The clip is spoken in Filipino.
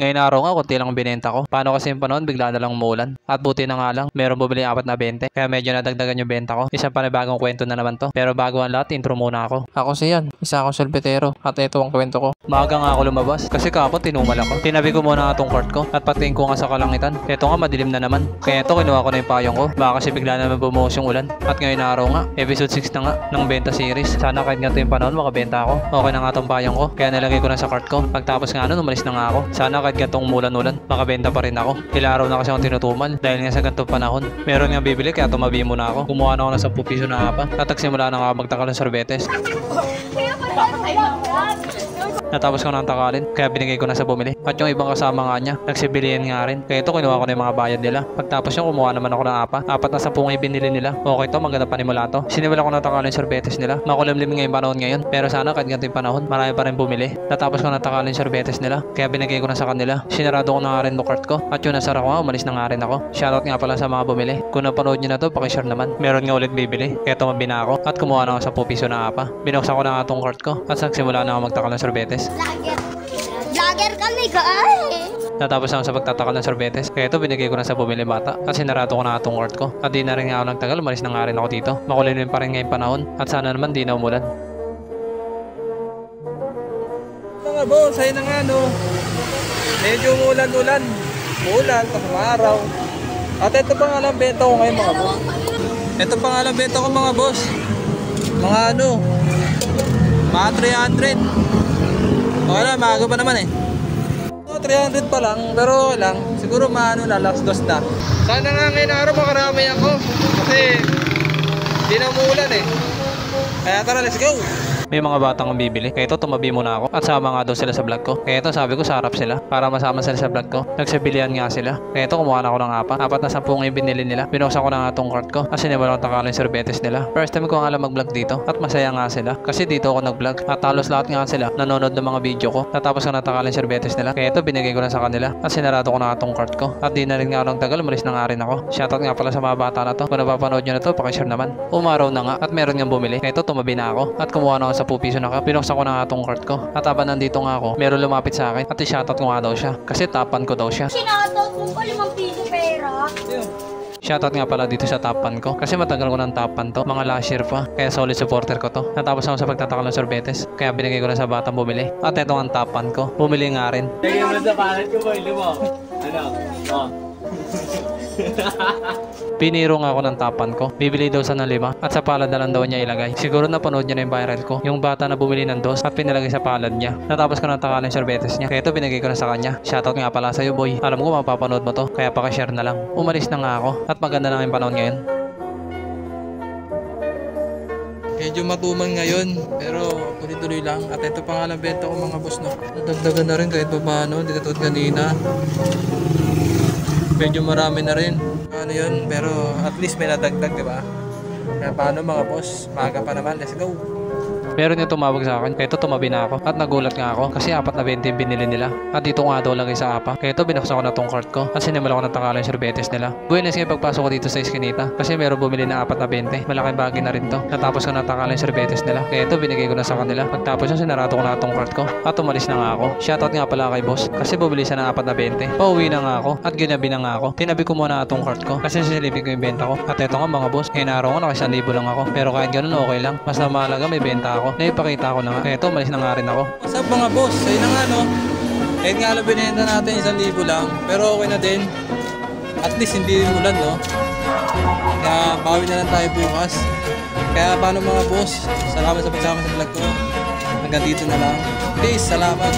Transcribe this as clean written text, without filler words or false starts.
Ngayon araw nga, konti lang binenta ko. Paano kasi yung panahon, bigla na lang umulan. At buti na nga lang, meron bumili 4 na 20. Kaya medyo nadagdagan yung benta ko. Isang panibagong kwento na naman to. Pero bago ang lahat, intro muna ako. Ako si Yan, isa akong selbitero. At ito ang kwento ko. Maaga nga ako lumabas. Kasi kapon tinumal ako. Tinabi ko muna itong cart ko. At patingin ko nga sa kalangitan. Ito nga, madilim na naman. Kaya ito, kinuha ko na yung payong ko. Baka kasi bigla na naman bumuhos yung ulan. At ngayon araw nga, episode 6 na nga ng benta series. Sana kahit nga ito yung panahon, makabenta ako. Okay na nga itong payong ko. Kaya nilagay ko na sa cart ko. Pagtapos nga nun, umalis na nga ako. Sana kahit nga itong umulan-ulan, makabenta pa rin ako. Ilang araw na kasi akong tinutumal. Dahil nga sa ganitong panahon. Meron nga bibili kaya tumabi muna ako. Kumuha na ako ng 10 piso na apa. At nagsimula na nga magtakal ng sorbetes. Natapos ko nang takalin, kaya binigay ko na sa bumili. At yung ibang kasama nga niya, nagsibilihan nga rin. Kaya ito, kinuha ko na yung mga bayad nila. Pagtapos yung kumuha naman ako ng apat na 10 nga binili nila. Okay to, maganda panimula to. Siniwala ko na takalin sorbetes nila. Makulimlim nga yung panahon ngayon. Pero sana kahit ganito yung panahon, marami pa rin bumili. Natapos ko na takalin sorbetes nila, kaya binigay ko na sa kanila. Sinarado ko na nga rin yung cart ko. At yung nasara ko nga, umalis na nga rin ako. Shoutout nga pala sa mga bumili. Kung napanood nyo na to, pakishare naman. Meron nga ulit bibili. Kaya tumabi na ako. At kumuha na ako sa 10 piso na apa. Binuksan ko na nga tong cart ko. At nagsimula na ako magtakal ng sorbetes. Vlogger kami guys! Natapos ako sa pagtatakal ng sorbetes. Kaya ito, binigay ko na sa bumili bata. Kasi narato ko na itong cart ko. At di na rin nga ako nagtagal, umalis na nga rin ako dito. Makulimlim pa rin ngayong panahon. At sana naman di na umulan. Mga boss, ayun na nga no. Medyo umulan-ulan. Ulan, tapos araw. At ito pa nga lang benta ko ngayon mga boss. Ito pa nga lang benta ko mga boss. Mga ano, mga 300. Okay na, maaga pa naman eh. 300 pa lang, pero lang. Siguro maano na, last dos na. Sana nga ngayon araw makarami ako. Kasi di na umuulan eh. Kaya tara, let's go! May mga batang bibili. Kaya ito, tumabi muna ako. At sama nga daw sila sa vlog ko. Kaya ito, sabi ko, sarap sila. Para masama sila sa vlog ko. Nagsibilihan nga sila. Kaya ito, kumuha na ako ng apat na 10 yung binili nila. Binuksan ko na nga itong cart ko. Kasi wala akong takalin sorbetes nila. First time ko nga lang mag-vlog dito. At masaya nga sila. Kasi dito ako nag-vlog. At halos lahat nga sila nanonood ng mga video ko. Natapos ko na takalin sorbetes nila. Kaya ito, binigay ko na sa kanila. At sinarado ko na itong cart ko. At di na rin nga ako tagal. Umalis na nga rin ako. Shoutout nga pala sa mga bata na to. Kung napapanood nyo na to, pakishare naman. Umaraw na nga. At meron nga bumili. Kaya ito, tumabi na ako. At kumuha na ako sa 10 piso na cup. Binuksan ko na nga itong cart ko. At habang nandito nga ako, meron lumapit sa akin. At i-shoutout ko nga daw siya. Kasi tapan ko daw siya. Shoutout mo pa 5 piso pera. Shoutout nga pala dito sa tapan ko. Kasi matagal ko ng tapan to. Mga last year pa. Kaya solid supporter ko to. Natapos ako sa pagtatakal ng sorbetes. Kaya binigay ko na sa batang bumili. At ito ang tapan ko. Bumili nga rin. Lagay mo sa palad ko boy, mo. Ano? Oh. Piniro nga ako ng tapan ko. Bibili daw sa ng 5 at sa palad na lang daw niya ilagay. Siguro napanood niya na yung viral ko. Yung bata na bumili ng 2 at pinalagay sa palad niya. Natapos ko na takalin yung sorbetes niya. Kaya ito binigay ko na sa kanya. Shoutout nga pala sa'yo boy. Alam ko mapapanood mo to. Kaya pakishare na lang. Umalis na nga ako. At maganda na yung panahon ngayon. Medyo matuman ngayon, pero tuloy-tuloy lang. At ito pa nga lang benta ko mga boss no. Nadagdagan na rin kahit pa paano. Hindi katulad kanina. Medyo marami na rin. Ano yun, pero at least may nadagdag, diba? Kaya paano mga boss? Maaga pa naman, let's go! Meron yung tumawag sa akin. Kaya ito tumabi na ako. At nagulat nga ako. Kasi 4 na 20 yung binili nila. At dito nga daw lagay sa apa. Kaya ito binuksan ko na tong cart ko. At sinimula ko na takalan yung sorbetes nila. Buenas nga pagpasok ko dito sa iskinita. Kasi meron bumili na 4 na 20. Malaking bagay na rin to. Natapos ko na takalan yung sorbetes nila. Kaya ito binigay ko na sa kanila. Pagtapos yung sinarado ko na tong cart ko. At umalis na nga ako. Shoutout nga pala kay boss. Kasi bumili siya ng 4 na 20. Pauwi na nga ako. At ginabi na nga ako. Tinabi ko muna itong cart ko. Kasi sisilipin ko yung benta ko. At eto nga mga boss. Ngayon araw ko naka 1,000 lang ako. Pero kahit ganun okay lang. Mas na mahalaga may benta ako. Naipakita ko na nga. Kaya ito, malis na nga rin ako. What's up mga boss? Ayun na nga no. Kahit nga lang binenta natin 1,000 lang. Pero okay na din. At least hindi rin ulan no. Kaya bawi na lang tayo bukas. Kaya paano mga boss? Salamat sa pagsama sa vlog ko. Hanggang dito na lang. Please, salamat.